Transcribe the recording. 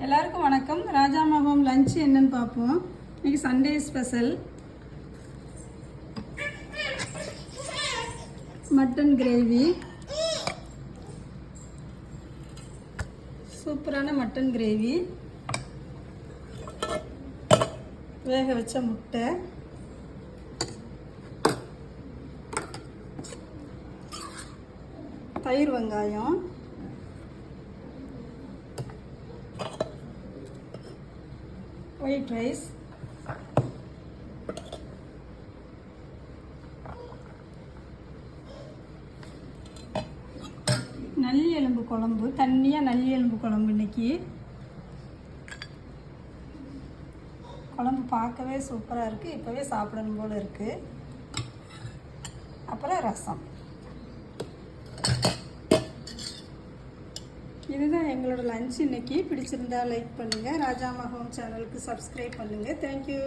எல்லாருக்கும் வணக்கம். Rajama home lunch என்னன்னு பார்ப்போம். இன்னைக்கு சண்டே ஸ்பெஷல் மட்டன் கிரேவி, சூப்பரான மட்டன் கிரேவி, வேக வச்ச முட்டை, தயிர் வெங்காயம், ஒயிட் ரைஸ், நல்லி எலும்பு குழம்பு, தண்ணியாக நல்லி எலும்பு குழம்பு. இன்னைக்கு குழம்பு பார்க்கவே சூப்பராக இருக்குது, இப்போவே சாப்பிடணும் போல் இருக்குது. அப்புறம் ரசம். இதுதான் எங்களோட லஞ்ச் இன்னைக்கு. பிடிச்சிருந்தா லைக் பண்ணுங்கள், ராஜாமா ஹோம் சேனலுக்கு சப்ஸ்கிரைப் பண்ணுங்கள். தேங்க்யூ.